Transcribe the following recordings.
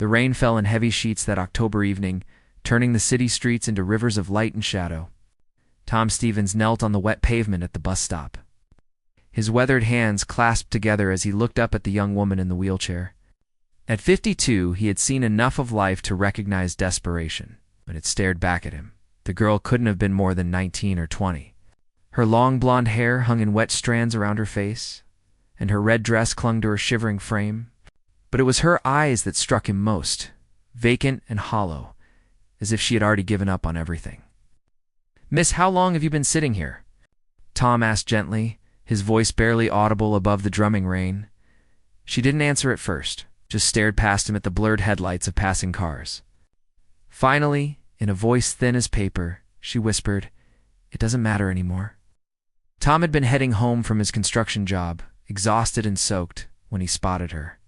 The rain fell in heavy sheets that October evening, turning the city streets into rivers of light and shadow. Tom Stevens knelt on the wet pavement at the bus stop. His weathered hands clasped together as he looked up at the young woman in the wheelchair. At 52, he had seen enough of life to recognize desperation, but it stared back at him. The girl couldn't have been more than 19 or 20. Her long blonde hair hung in wet strands around her face, and her red dress clung to her shivering frame. But it was her eyes that struck him most, vacant and hollow, as if she had already given up on everything. "Miss, how long have you been sitting here?" Tom asked gently, his voice barely audible above the drumming rain. She didn't answer at first, just stared past him at the blurred headlights of passing cars. Finally, in a voice thin as paper, she whispered, "It doesn't matter anymore." Tom had been heading home from his construction job, exhausted and soaked, when he spotted her.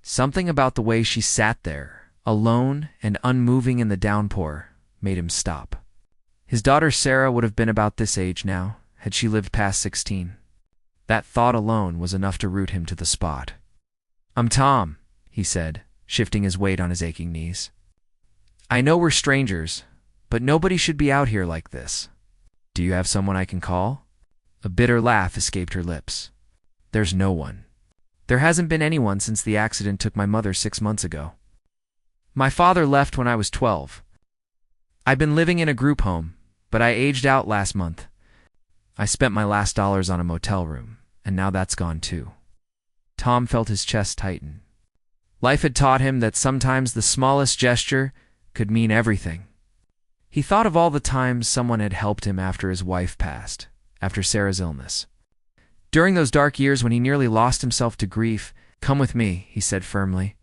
Something about the way she sat there, alone and unmoving in the downpour, made him stop. His daughter Sarah would have been about this age now, had she lived past 16. That thought alone was enough to root him to the spot. "I'm Tom," he said, shifting his weight on his aching knees. "I know we're strangers, but nobody should be out here like this. Do you have someone I can call?" A bitter laugh escaped her lips. "There's no one. There hasn't been anyone since the accident took my mother 6 months ago. My father left when I was 12. I've been living in a group home, but I aged out last month. I spent my last dollars on a motel room, and now that's gone too." Tom felt his chest tighten. Life had taught him that sometimes the smallest gesture could mean everything. He thought of all the times someone had helped him after his wife passed, after Sarah's illness. During those dark years when he nearly lost himself to grief, "Come with me," he said firmly.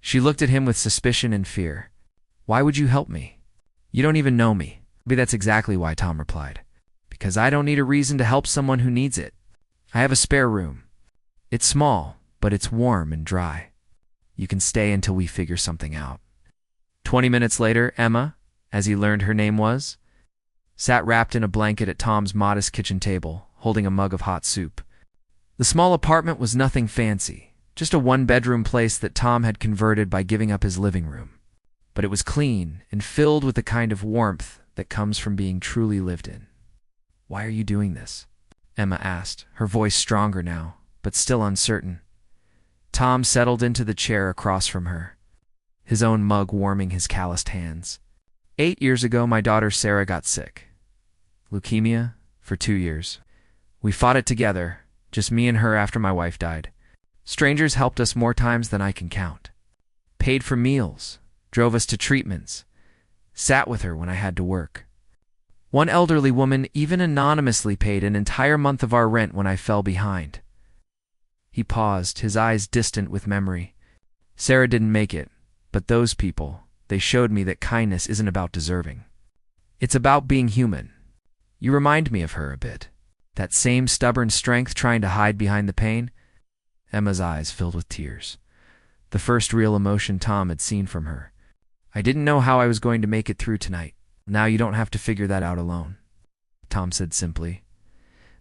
She looked at him with suspicion and fear. "Why would you help me? You don't even know me." "Maybe that's exactly why," Tom replied. "Because I don't need a reason to help someone who needs it. I have a spare room. It's small, but it's warm and dry. You can stay until we figure something out." 20 minutes later, Emma, as he learned her name was, sat wrapped in a blanket at Tom's modest kitchen table, holding a mug of hot soup. The small apartment was nothing fancy, just a one-bedroom place that Tom had converted by giving up his living room. But it was clean and filled with the kind of warmth that comes from being truly lived in. "Why are you doing this?" Emma asked, her voice stronger now, but still uncertain. Tom settled into the chair across from her, his own mug warming his calloused hands. 8 years ago, my daughter Sarah got sick. Leukemia, for 2 years. We fought it together, just me and her after my wife died. Strangers helped us more times than I can count. Paid for meals, drove us to treatments, sat with her when I had to work. One elderly woman even anonymously paid an entire month of our rent when I fell behind. He paused, his eyes distant with memory. Sarah didn't make it, but those people, they showed me that kindness isn't about deserving. It's about being human. You remind me of her a bit. That same stubborn strength trying to hide behind the pain." Emma's eyes filled with tears. The first real emotion Tom had seen from her. "I didn't know how I was going to make it through tonight. Now you don't have to figure that out alone," Tom said simply.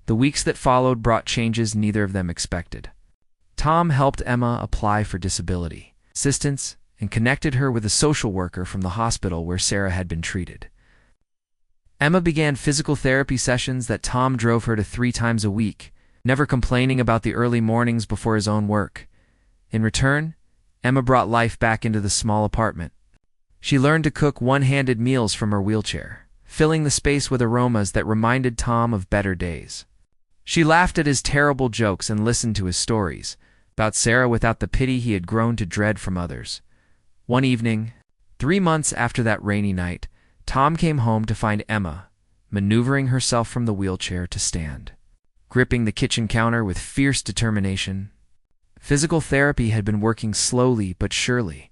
The weeks that followed brought changes neither of them expected. Tom helped Emma apply for disability assistance and connected her with a social worker from the hospital where Sarah had been treated. Emma began physical therapy sessions that Tom drove her to 3 times a week, never complaining about the early mornings before his own work. In return, Emma brought life back into the small apartment. She learned to cook one-handed meals from her wheelchair, filling the space with aromas that reminded Tom of better days. She laughed at his terrible jokes and listened to his stories about Sarah without the pity he had grown to dread from others. One evening, 3 months after that rainy night, Tom came home to find Emma maneuvering herself from the wheelchair to stand, gripping the kitchen counter with fierce determination. Physical therapy had been working slowly but surely.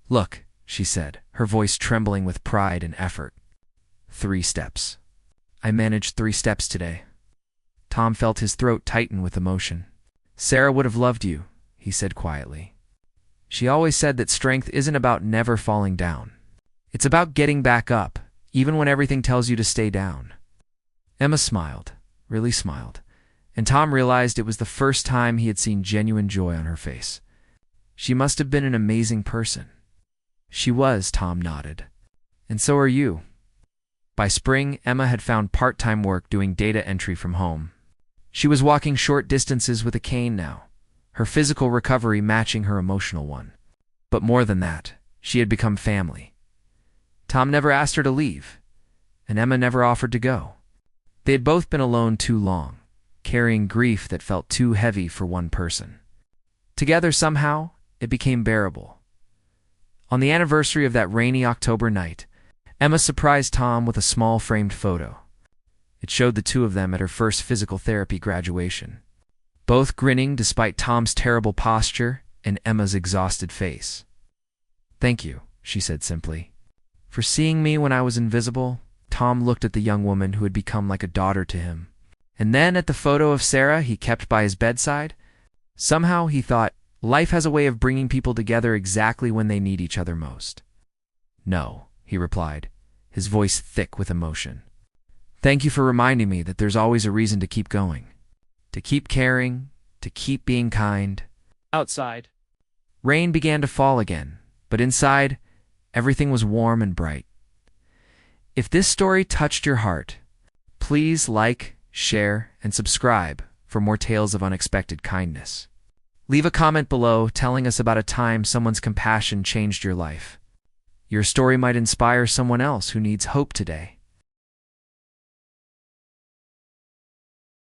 "Look," she said, her voice trembling with pride and effort. 3 steps. I managed 3 steps today." Tom felt his throat tighten with emotion. "Sarah would have loved you," he said quietly. "She always said that strength isn't about never falling down. It's about getting back up, even when everything tells you to stay down." Emma smiled, really smiled, and Tom realized it was the first time he had seen genuine joy on her face. She must have been an amazing person. She was, Tom nodded. And so are you. By spring, Emma had found part-time work doing data entry from home. She was walking short distances with a cane now, her physical recovery matching her emotional one. But more than that, she had become family. Tom never asked her to leave, and Emma never offered to go. They had both been alone too long, carrying grief that felt too heavy for one person. Together, somehow, it became bearable. On the anniversary of that rainy October night, Emma surprised Tom with a small framed photo. It showed the two of them at her first physical therapy graduation, both grinning despite Tom's terrible posture and Emma's exhausted face. "Thank you," she said simply. "For seeing me when I was invisible." Tom looked at the young woman who had become like a daughter to him, and then at the photo of Sarah he kept by his bedside. Somehow, he thought, life has a way of bringing people together exactly when they need each other most. "No," he replied, his voice thick with emotion. "Thank you for reminding me that there's always a reason to keep going, to keep caring, to keep being kind." Outside, rain began to fall again, but inside, everything was warm and bright. If this story touched your heart, please like, share, and subscribe for more tales of unexpected kindness. Leave a comment below telling us about a time someone's compassion changed your life. Your story might inspire someone else who needs hope today.